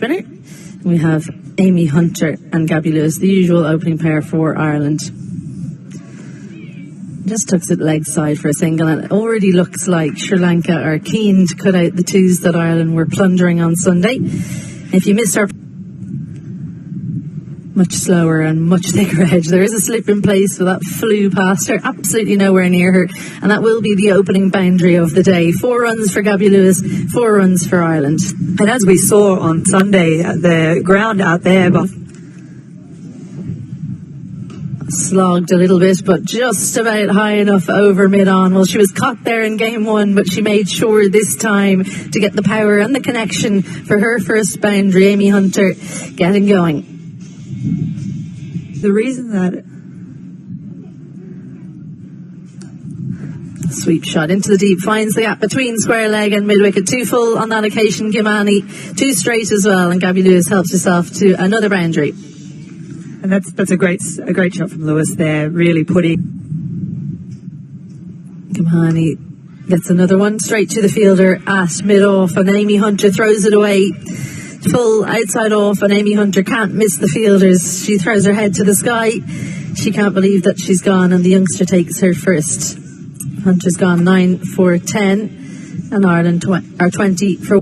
spinner. We have Amy Hunter and Gabby Lewis, the usual opening pair for Ireland. Just tucks it leg side for a single, and it already looks like Sri Lanka are keen to cut out the twos that Ireland were plundering on Sunday. If you missed our much slower and much thicker edge, there is a slip in place, so that flew past her, absolutely nowhere near her, and that will be the opening boundary of the day. 4 runs for Gabby Lewis, 4 runs for Ireland. And as we saw on Sunday, the ground out there slogged a little bit, but just about high enough over mid-on. Well, she was caught there in game 1, but she made sure this time to get the power and the connection for her first boundary. Amy Hunter getting going. The reason that sweep shot into the deep finds the gap between square leg and mid-wicket. 2 full on that occasion. Kimani 2 straight as well, and Gabby Lewis helps herself to another boundary. And that's a great shot from Lewis there, really putting. Kimani gets another one straight to the fielder at mid-off, and Amy Hunter throws it away. Full outside off, and Amy Hunter can't miss the fielders. She throws her head to the sky. She can't believe that she's gone, and the youngster takes her first. Hunter's gone 9 for 10, and Ireland are 20 for.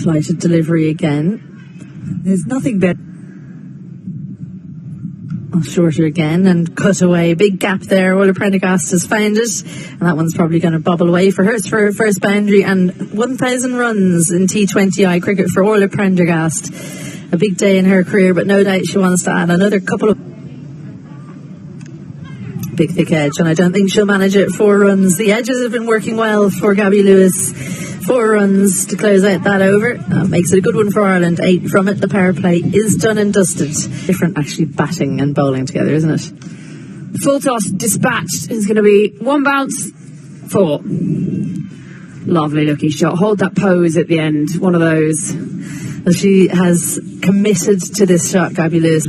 Flighted delivery again. There's nothing better. Shorter again and cut away. Big gap there. Orla Prendergast has found it, and that one's probably going to bobble away for her first boundary. And 1,000 runs in T20I cricket for Orla Prendergast. A big day in her career, but no doubt she wants to add another couple of. Big thick edge, and I don't think she'll manage it. 4 runs. The edges have been working well for Gabby Lewis. 4 runs to close out that over. That makes it a good one for Ireland. 8 from it. The power play is done and dusted. Different actually batting and bowling together, isn't it? Full toss dispatched is going to be 1 bounce, 4. Lovely looking shot. Hold that pose at the end. One of those. Well, she has committed to this shot, Gabby Lewis.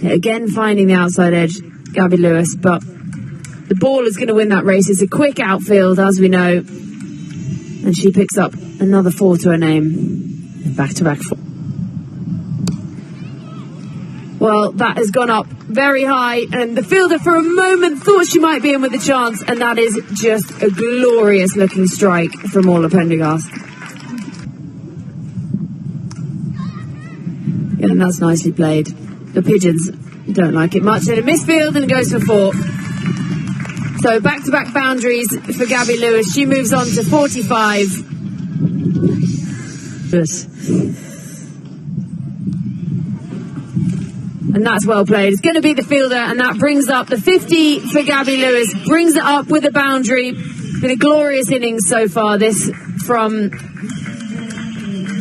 Again, finding the outside edge, Gabby Lewis, but the ball is going to win that race. It's a quick outfield, as we know, and she picks up another 4 to her name. Back-to-back 4. Well, that has gone up very high, and the fielder for a moment thought she might be in with a chance, and that is just a glorious looking strike from Orla Prendergast. Yeah, and that's nicely played. The pigeons don't like it much. They misfield and it goes for 4. So back-to-back boundaries for Gabby Lewis. She moves on to 45. Yes. And that's well played. It's going to be the fielder, and that brings up the 50 for Gabby Lewis. Brings it up with a boundary. Been a glorious innings so far, this from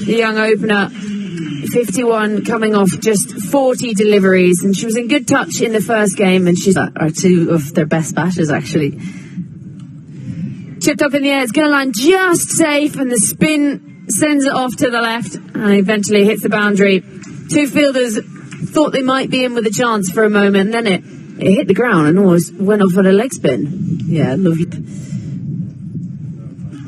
the young opener. 51 coming off just 40 deliveries, and she was in good touch in the first game, and she's are 2 of their best batters actually. Chipped up in the air, it's going to land just safe, and the spin sends it off to the left and eventually hits the boundary. 2 fielders thought they might be in with a chance for a moment, and then it hit the ground and almost went off on a leg spin. Yeah, lovely.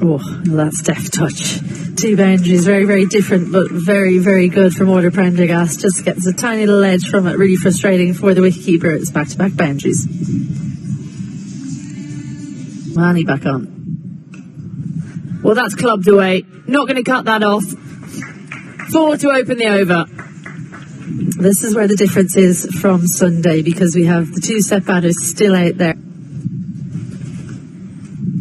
Oh, that's deft touch. 2 boundaries, very, very different, but very, very good from Orla Prendergast. Just gets a tiny little edge from it, really frustrating for the wicketkeeper. It's back-to-back boundaries. Mani back on. Well, that's clubbed away. Not going to cut that off. 4 to open the over. This is where the difference is from Sunday, because we have the 2 set batters still out there.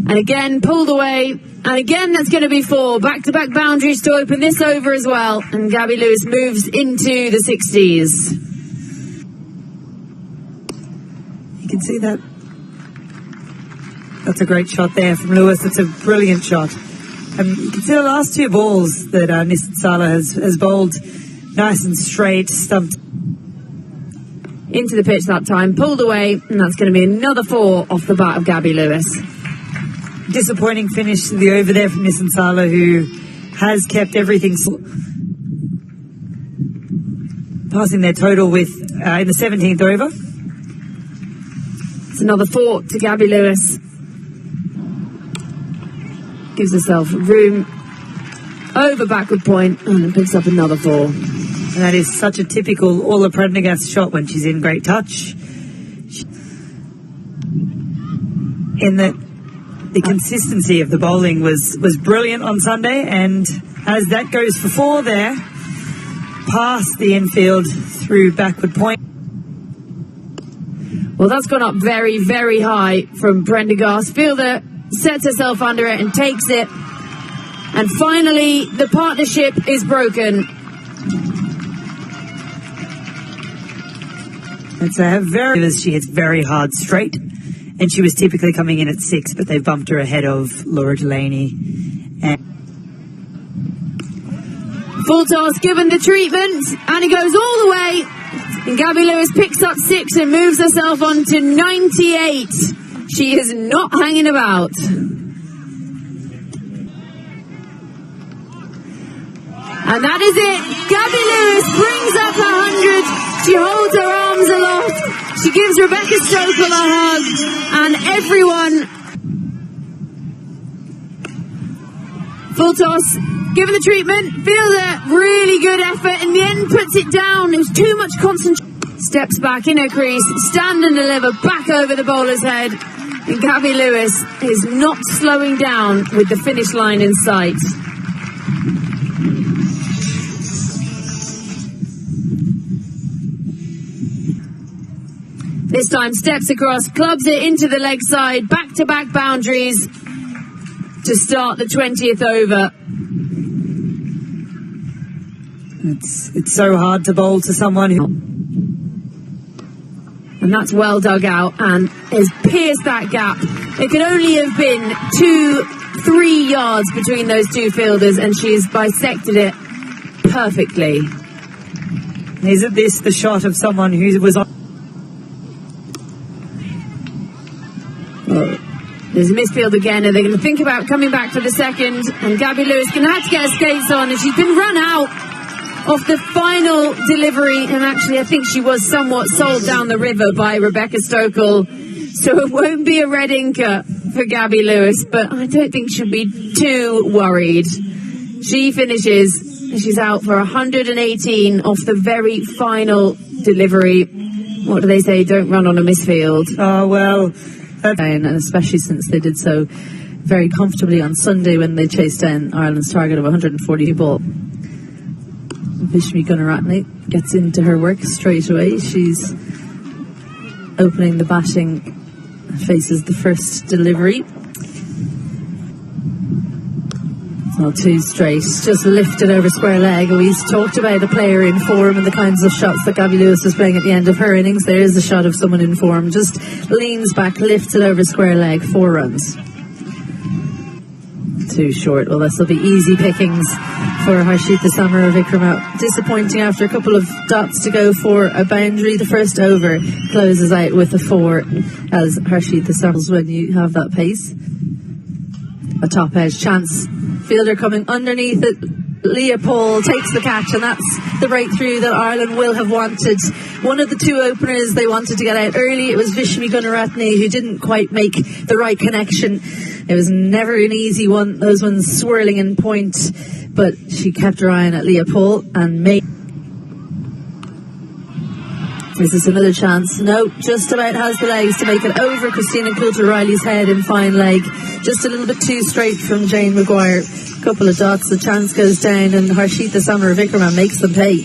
And again, pulled away. And again, that's going to be 4. Back-to-back boundaries to open this over as well. And Gabby Lewis moves into the 60s. You can see that. That's a great shot there from Lewis. It's a brilliant shot. And you can see the last 2 balls that Nissan Sala has bowled nice and straight, stumped into the pitch that time, pulled away, and that's going to be another 4 off the bat of Gabby Lewis. Disappointing finish to the over there from Nissan Sala, who has kept everything passing their total with in the 17th over. It's another 4 to Gabby Lewis. gives herself room over backward point and then picks up another 4. And that is such a typical Orla Prendergast shot when she's in great touch. In that the consistency of the bowling was brilliant on Sunday, and as that goes for 4 there, past the infield through backward point. Well, that's gone up very, very high from Prendergast. Fielder sets herself under it and takes it. And finally, the partnership is broken. It's she hits very hard straight, and she was typically coming in at 6, but they've bumped her ahead of Laura Delany. Full toss given the treatment, and it goes all the way. And Gabby Lewis picks up 6 and moves herself on to 98. She is not hanging about. And that is it. Gabby Lewis brings up her 100. She holds her arms aloft. She gives Rebecca Stokell a hug. And everyone... Full toss, given the treatment. Fielder, really good effort. In the end, puts it down. It was too much concentration. Steps back in her crease. Stand and deliver back over the bowler's head. And Gabby Lewis is not slowing down with the finish line in sight. This time steps across, clubs it into the leg side, back-to-back boundaries to start the 20th over. It's so hard to bowl to someone who... And that's well dug out and has pierced that gap. It could only have been 2-3 yards between those two fielders, and she's bisected it perfectly. Isn't this the shot of someone who was on... There's a misfield again, and they're going to think about coming back for the second. And Gabby Lewis going to have to get her skates on, and she's been run out off the final delivery. And actually, I think she was somewhat sold down the river by Rebecca Stokell. So it won't be a red inker for Gabby Lewis, but I don't think she'll be too worried. She finishes, she's out for 118 off the very final delivery. What do they say? Don't run on a misfield. Oh, well... And especially since they did so very comfortably on Sunday when they chased down Ireland's target of 140 ball. Vishmi Gunaratne gets into her work straight away. She's opening the batting, faces the first delivery. Not too straight, just lifted over square leg. We talked about a player in form and the kinds of shots that Gabby Lewis was playing at the end of her innings. There is a shot of someone in form, just leans back, lifts it over square leg, 4 runs. Too short. Well, this will be easy pickings for Harshitha Madavi. Disappointing after a couple of dots to go for a boundary. The first over closes out with a 4 as Harshitha Madavi, when you have that pace. A top edge chance. Fielder coming underneath it. Leopold takes the catch, and that's the breakthrough that Ireland will have wanted. One of the 2 openers they wanted to get out early, it was Vishmi Gunaratne, who didn't quite make the right connection. It was never an easy one, those ones swirling in point, but she kept her eye on at Leopold and made... Is this another chance? No, just about has the legs to make it over Christina Coulter-Riley's head in fine leg. Just a little bit too straight from Jane Maguire. Couple of dots, the chance goes down, and Harshitha Madavi makes them pay.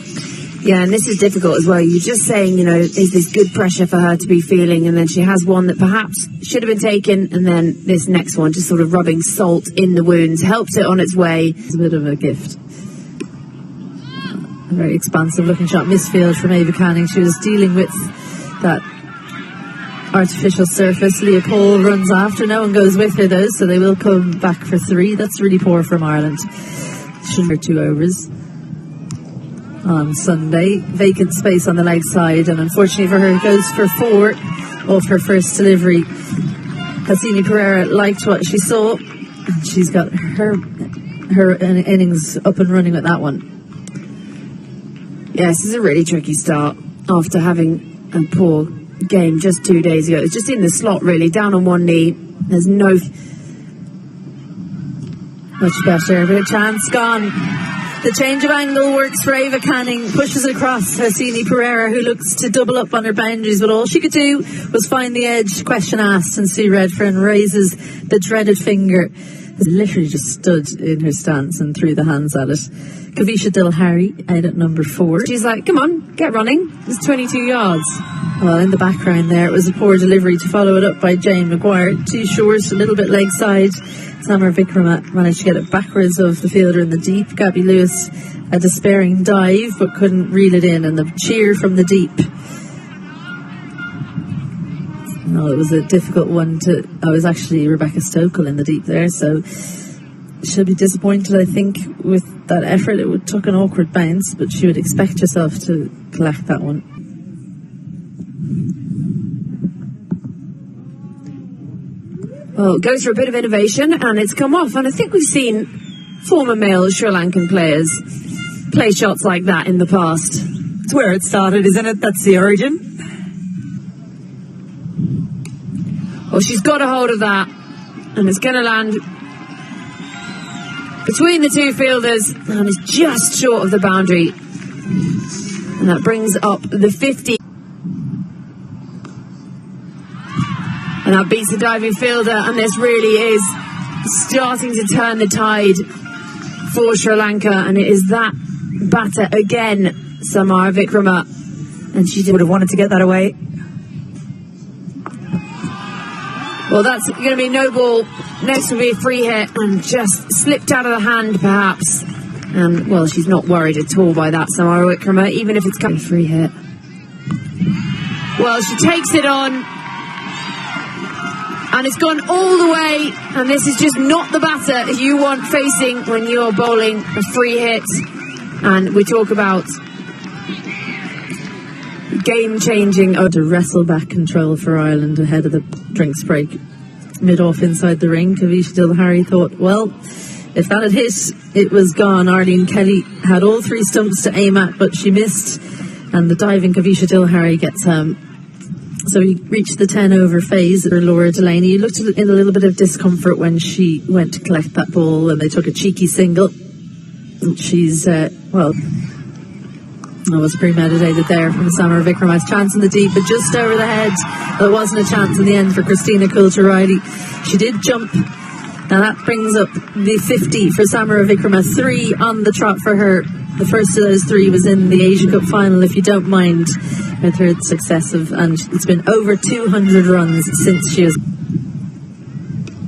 Yeah, and this is difficult as well. You're just saying, is this good pressure for her to be feeling? And then she has one that perhaps should have been taken, and then this next one just sort of rubbing salt in the wounds, helps it on its way. It's a bit of a gift. A very expansive looking shot, misfield from Ava Canning. She was dealing with that artificial surface. Leopold runs after, no one goes with her though, so they will come back for 3. That's really poor from Ireland. Should be 2 overs on Sunday. Vacant space on the leg side, and unfortunately for her it goes for 4 off her first delivery. Cassini Pereira liked what she saw, and she's got her innings up and running with that one. Yes, this is a really tricky start after having a poor game just 2 days ago. It's just in the slot really, down on one knee. There's no... Much better, but a chance gone. The change of angle works for Ava Canning, pushes across Hosini Pereira, who looks to double up on her boundaries, but all she could do was find the edge. Question asked, and Sue Redfern raises the dreaded finger. Literally just stood in her stance and threw the hands at it. Kavisha Dilhari out at number 4. She's like, come on, get running. It's 22 yards. Well, in the background there, it was a poor delivery to follow it up by Jane Maguire. Too short, a little bit leg side. Samar Vikrama managed to get it backwards of the fielder in the deep. Gabby Lewis, a despairing dive, but couldn't reel it in, and the cheer from the deep. No, it was a difficult one to... I was actually Rebecca Stokel in the deep there, so she'll be disappointed, I think, with that effort. It took an awkward bounce, but she would expect herself to collect that one. Well, it goes for a bit of innovation, and it's come off. And I think we've seen former male Sri Lankan players play shots like that in the past. It's where it started, isn't it? That's the origin. Well, she's got a hold of that, and it's going to land between the two fielders, and it's just short of the boundary. And that brings up the 50. And that beats the diving fielder, and this really is starting to turn the tide for Sri Lanka, and it is that batter again, Samara Vikrama, and she would have wanted to get that away. Well, that's going to be no ball. Next will be a free hit, and just slipped out of the hand, perhaps. And, well, she's not worried at all by that, Samara Vikrama, even if it's a free hit. Well, she takes it on. And it's gone all the way, and this is just not the batter you want facing when you're bowling a free hit. And we talk about game-changing. To wrestle back control for Ireland ahead of the drinks break. Mid-off inside the ring, Kavisha Dilhari thought, well, if that had hit, it was gone. Arlene Kelly had all 3 stumps to aim at, but she missed, and the diving Kavisha Dilhari gets home. So he reached the 10 over phase for Laura Delany. He looked in a little bit of discomfort when she went to collect that ball, and they took a cheeky single. And she's, well, it was premeditated there from Samara Vikrama's chance in the deep, but just over the head. There wasn't a chance in the end for Christina Coulter-Riley. She did jump. Now that brings up the 50 for Samara Vikrama. 3 on the trot for her. The first of those 3 was in the Asia Cup final, if you don't mind. Her 3rd successive, and it's been over 200 runs since she was...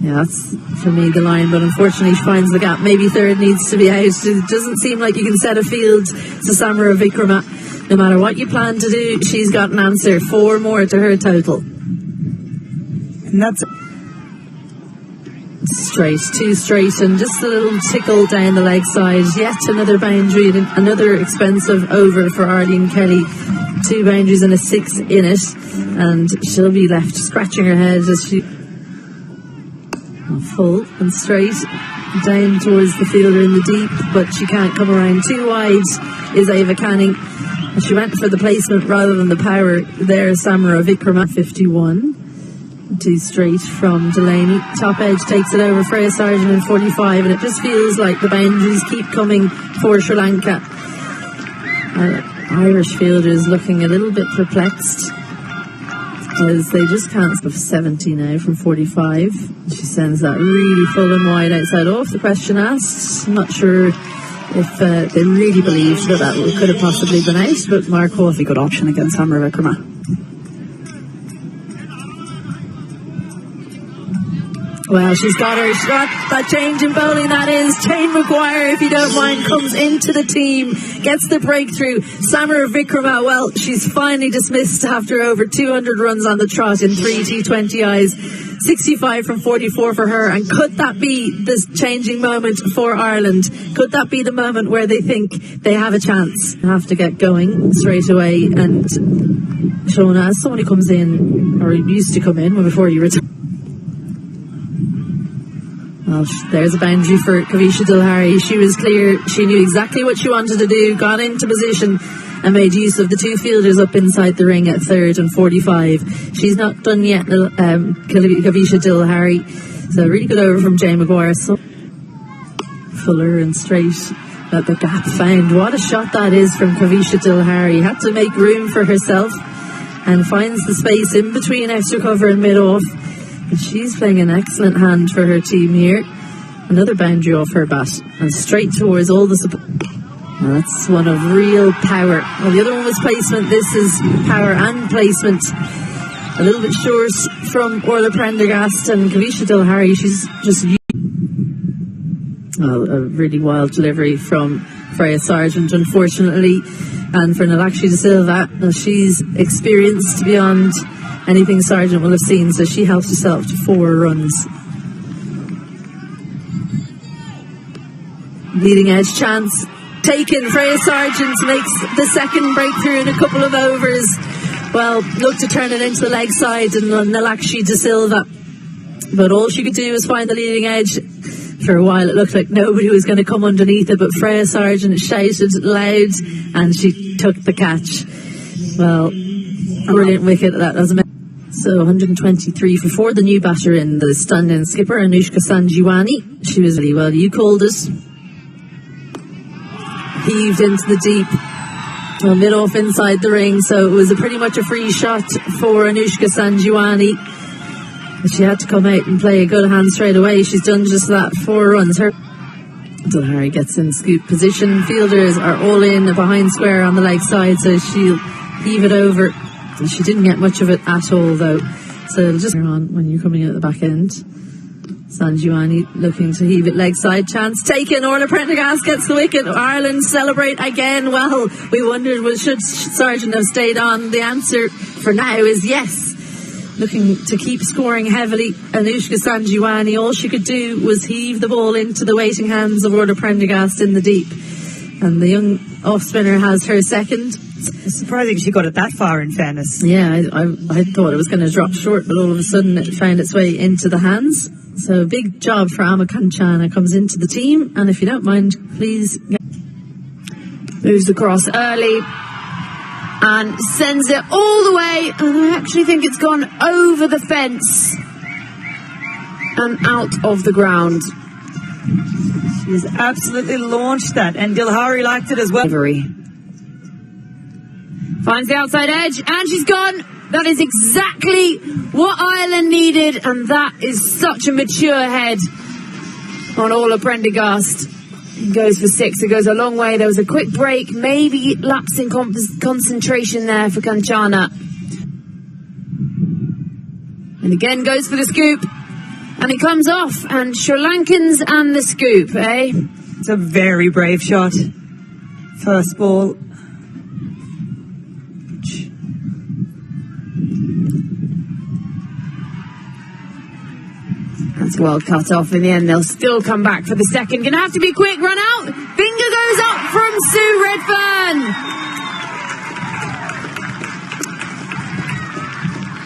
Yeah, that's for me the line, but unfortunately she finds the gap. Maybe 3rd needs to be out. It doesn't seem like you can set a field to Samara Vikrama. No matter what you plan to do, she's got an answer. 4 more to her total. And that's... Straight, 2 straight, and just a little tickle down the leg side. Yet another boundary, another expensive over for Arlene Kelly. 2 boundaries and a 6 in it, and she'll be left scratching her head as she full and straight down towards the fielder in the deep, but she can't come around too wide. Is Ava Canning, and she went for the placement rather than the power there. Samara Vikrama 51. 2 straight from Delaney. Top edge takes it over Freya Sargent in 45, and it just feels like the boundaries keep coming for Sri Lanka. Irish fielders looking a little bit perplexed as they just can't stop 70 now from 45. She sends that really full and wide outside off. The question asked, I'm not sure if they really believed that could have possibly been out, but Mark Hawthey, good option against Samara Vikrama. Well, she's got her shot. That change in bowling, that is. Jane Maguire, if you don't mind, comes into the team, gets the breakthrough. Samara Vikrama, well, she's finally dismissed after over 200 runs on the trot in 3 T20Is. 65 from 44 for her. And could that be this changing moment for Ireland? Could that be the moment where they think they have a chance? They have to get going straight away. And Shona, as someone who comes in, or used to come in before you retire. Well, there's a boundary for Kavisha Dilhari. She was clear. She knew exactly what she wanted to do, got into position and made use of the 2 fielders up inside the ring at 3rd and 45. She's not done yet, Kavisha Dilhari. So really good over from Jane Maguire. So fuller and straight. But the gap found. What a shot that is from Kavisha Dilhari. Had to make room for herself and finds the space in between extra cover and mid-off. And she's playing an excellent hand for her team here. Another boundary off her bat and straight towards all the support. Well, that's one of real power. Well, the other one was placement. This is power and placement. A little bit short from Orla Prendergast and Kavisha Dilhari. She's just... Well, a really wild delivery from Freya Sargent, unfortunately. And for Nalakshi De Silva, well, she's experienced beyond anything Sargent will have seen, so she helps herself to 4 runs. Leading edge chance taken. Freya Sargent makes the second breakthrough in a couple of overs. Well, look to turn it into the leg side and Nalakshi De Silva. But all she could do was find the leading edge. For a while it looked like nobody was going to come underneath it, but Freya Sargent shouted loud and she took the catch. Well, brilliant wicket. That was amazing. So 123 for 4. The new batter in, the stand-in skipper, Anushka Sanjeewani. She was really well. You called it. Heaved into the deep. Well, mid-off inside the ring, so it was pretty much a free shot for Anushka Sanjeewani. She had to come out and play a good hand straight away. She's done just that. 4 runs. Dilhari gets in scoop position. Fielders are all in behind square on the leg side, so she'll heave it over. She didn't get much of it at all, though. So it'll just on when you're coming out the back end. Sanjeewani looking to heave it leg side. Chance taken. Orla Prendergast gets the wicket. Ireland celebrate again. Well, we wondered, well, should Sargent have stayed on? The answer for now is yes. Looking to keep scoring heavily. Anushka Sanjeewani, all she could do was heave the ball into the waiting hands of Orla Prendergast in the deep. And the young off-spinner has her second. It's surprising she got it that far, in fairness. Yeah, I thought it was going to drop short, but all of a sudden it found its way into the hands. So a big job for Amma Kanchana comes into the team. And if you don't mind, please... Moves across early and sends it all the way, and I actually think it's gone over the fence and out of the ground. She's absolutely launched that, and Dilhari liked it as well. Finds the outside edge, and she's gone. That is exactly what Ireland needed, and that is such a mature head on Orla Prendergast. Goes for 6. It goes a long way. There was a quick break, maybe lapse in concentration there for Kanchana. And again goes for the scoop, and it comes off. And Sri Lankans and the scoop, eh? It's a very brave shot. First ball. That's well cut off in the end. They'll still come back for the second. Gonna have to be quick. Run out. Finger goes up from Sue Redfern.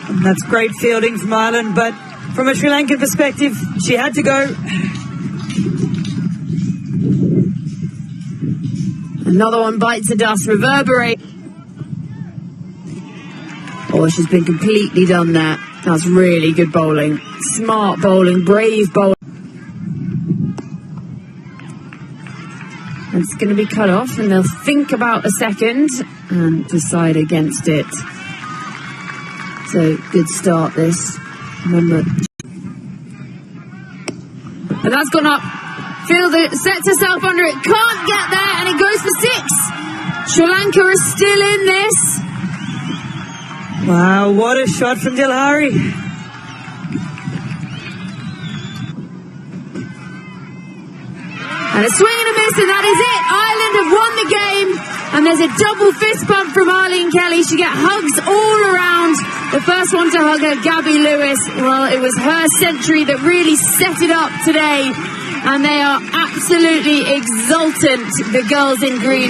And that's great fielding from Ireland, but from a Sri Lankan perspective, she had to go. Another one bites the dust. Reverberate. Oh, she's been completely done there. That's really good bowling. Smart bowling, brave bowling. It's going to be cut off, and they'll think about a second and decide against it. So, good start this. Remember. And that's gone up. Fielder sets herself under it. Can't get there, and it goes for 6. Sri Lanka is still in this. Wow, what a shot from Dilhari. And a swing and a miss, and that is it. Ireland have won the game. And there's a double fist bump from Arlene Kelly. She gets hugs all around. The first one to hug her, Gabby Lewis. Well, it was her century that really set it up today. And they are absolutely exultant, the girls in green.